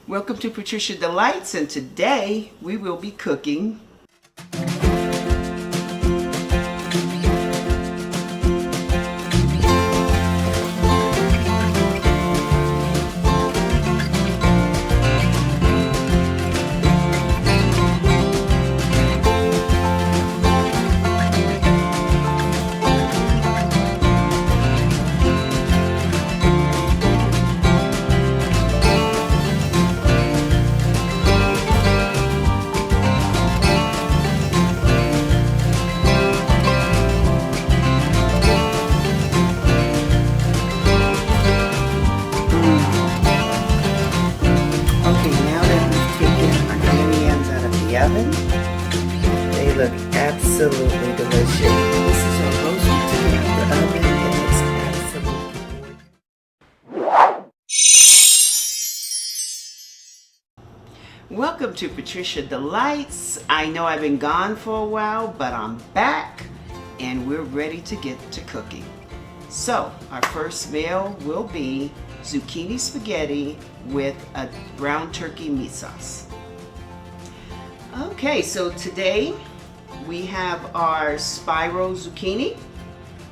Welcome to Patricia Delights, and today we will be cooking oven. They look absolutely delicious. This is our roast chicken out the oven. It looks absolutely gorgeous. Welcome to Patricia Delights. I know I've been gone for a while, but I'm back and we're ready to get to cooking. So our first meal will be zucchini spaghetti with a brown turkey meat sauce. Okay, so today we have our spiral zucchini,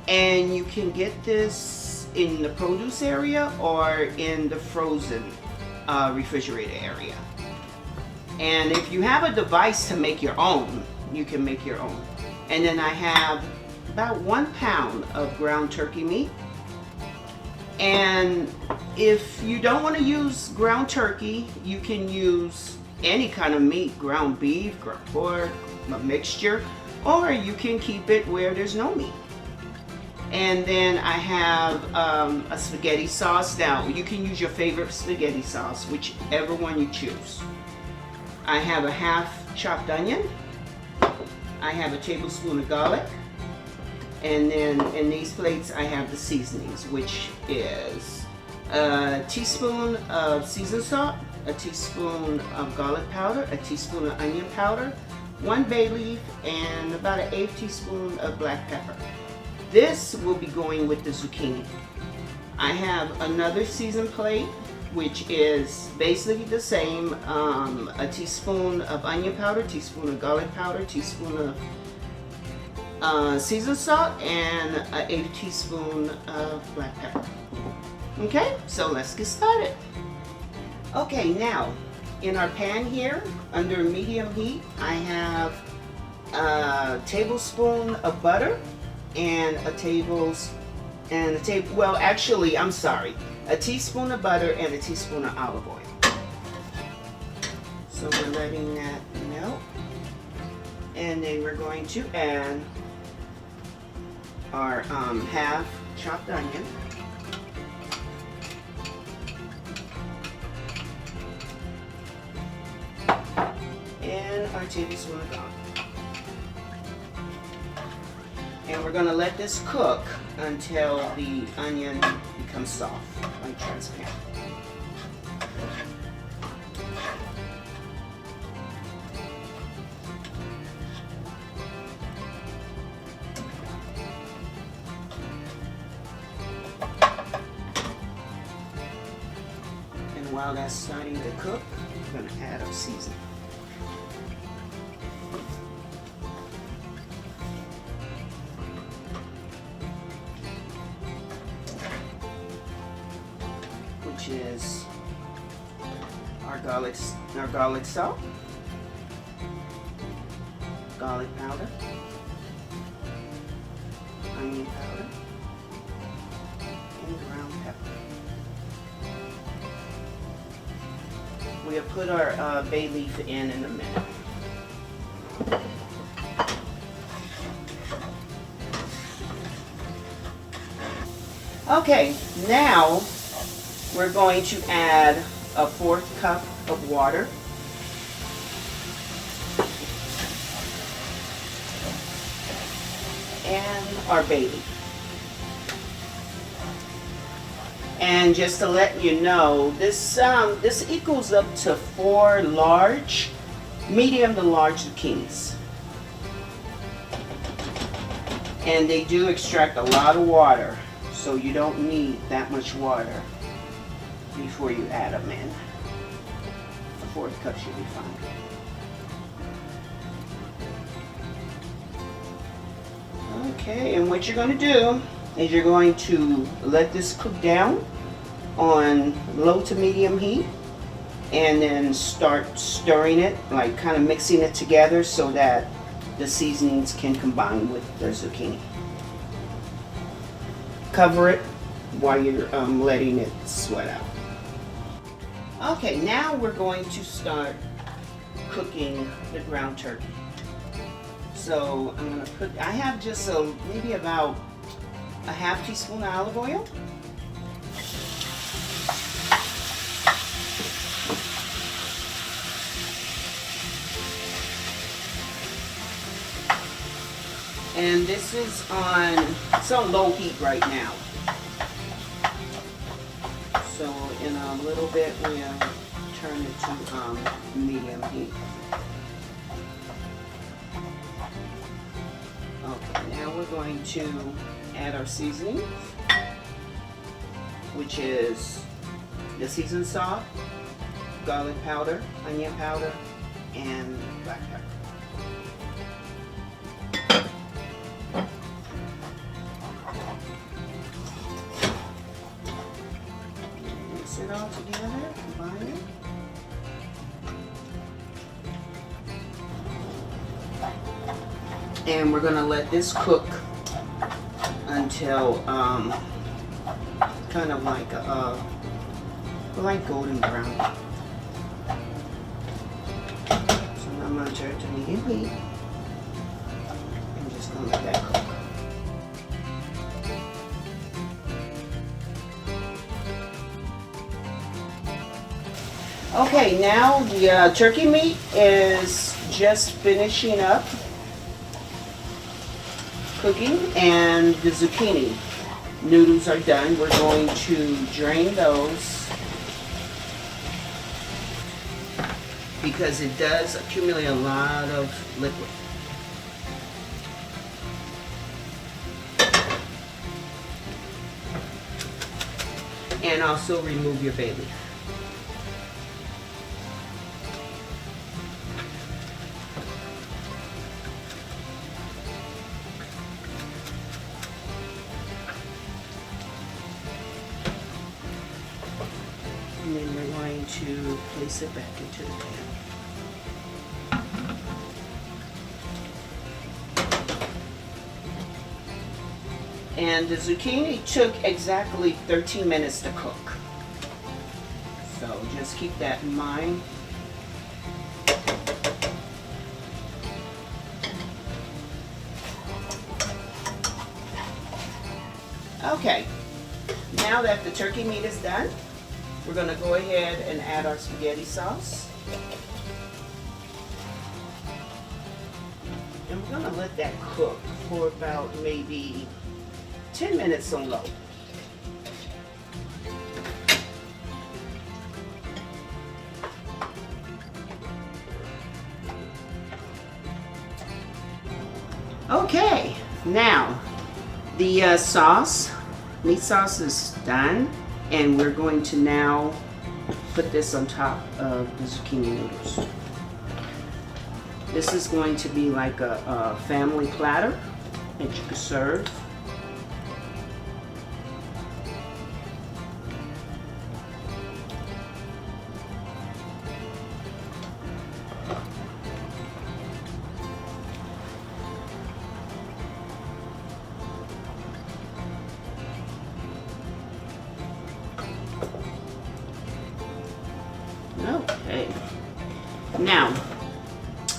and you can get this in the produce area or in the frozen refrigerator area. And if you have a device to make your own, you can make your own. And then I have about 1 pound of ground turkey meat. And if you don't want to use ground turkey, you can use any kind of meat, ground beef, ground pork, a mixture, or you can keep it where there's no meat. And then I have a spaghetti sauce. Now you can use your favorite spaghetti sauce, whichever one you choose. I have a half chopped onion. I have a tablespoon of garlic. And then in these plates I have the seasonings, which is a teaspoon of seasoned salt, a teaspoon of garlic powder, a teaspoon of onion powder, 1 bay leaf, and about an 1/8 teaspoon of black pepper. This will be going with the zucchini. I have another seasoned plate, which is basically the same, a teaspoon of onion powder, teaspoon of garlic powder, teaspoon of seasoned salt, and an 1/8 teaspoon of black pepper. Okay, so let's get started. Okay, now in our pan here, under medium heat, I have a tablespoon of butter and a teaspoon of butter and a teaspoon of olive oil. So we're letting that melt, and then we're going to add our half chopped onion. And our tablespoon of garlic. And we're going to let this cook until the onion becomes soft, like transparent. And while that's starting to cook, we're going to add our seasoning. Which is our garlic salt, garlic powder, onion powder, and ground pepper. We'll put our bay leaf in a minute. Okay, now we're going to add a 1/4 cup of water. And our bay leaf. And just to let you know, this equals up to 4 medium to large zucchinis. And they do extract a lot of water, so you don't need that much water before you add them in. 4th cup should be fine. Okay, and what you're going to do is you're going to let this cook down on low to medium heat, and then start stirring it, like kind of mixing it together so that the seasonings can combine with the zucchini. Cover it while you're letting it sweat out. Okay, now we're going to start cooking the ground turkey. So I'm going to put, I have just maybe about a half teaspoon of olive oil. And this is it's on low heat right now. So in a little bit we'll turn it to medium heat. Okay, now we're going to add our seasoning, which is the seasoned salt, garlic powder, onion powder, and black pepper. Mix it all together, combine it. And we're going to let this cook until kind of like a light golden brown. So now I'm going to turn it to medium heat. I'm just going to let that cook. Okay, now the turkey meat is just finishing up cooking, and the zucchini noodles are done. We're going to drain those because it does accumulate a lot of liquid. And also remove your bay leaf. And then we're going to place it back into the pan. And the zucchini took exactly 13 minutes to cook. So just keep that in mind. Okay, now that the turkey meat is done, we're going to go ahead and add our spaghetti sauce. And we're going to let that cook for about maybe 10 minutes on low. Okay, now the sauce, meat sauce is done. And we're going to now put this on top of the zucchini noodles. This is going to be like a family platter that you can serve. Okay, now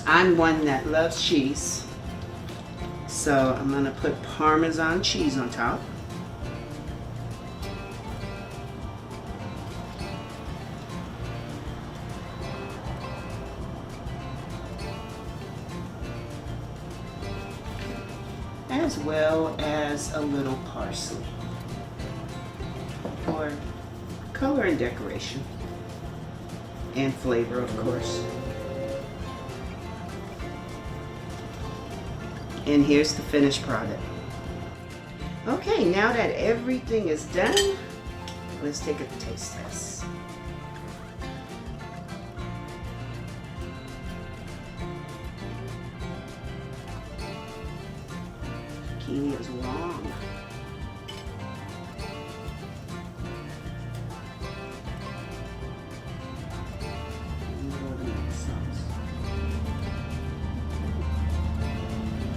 I'm one that loves cheese, so I'm going to put Parmesan cheese on top. As well as a little parsley for color and decoration. And flavor, of course. And here's the finished product. Okay, now that everything is done, let's take a taste test. zucchini is long.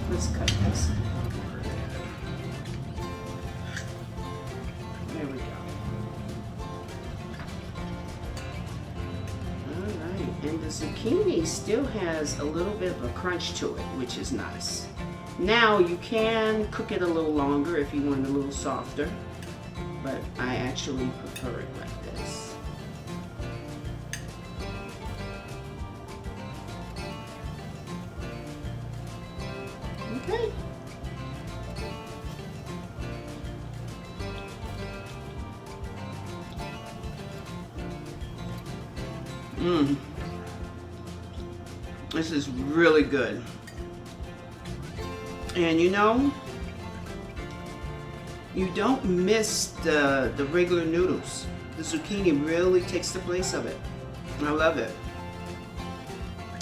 Let's cut this. There we go. Alright, and the zucchini still has a little bit of a crunch to it, which is nice. Now you can cook it a little longer if you want it a little softer, but I actually prefer it like this. Okay. This is really good. And you know, you don't miss the regular noodles. The zucchini really takes the place of it. I love it.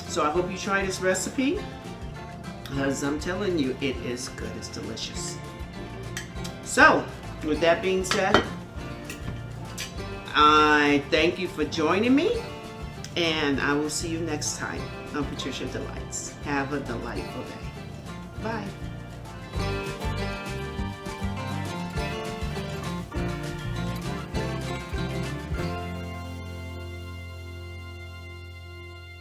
So I hope you try this recipe, because I'm telling you, it is good. It's delicious. So, with that being said, I thank you for joining me, and I will see you next time on Patricia Delights. Have a delightful day. Bye.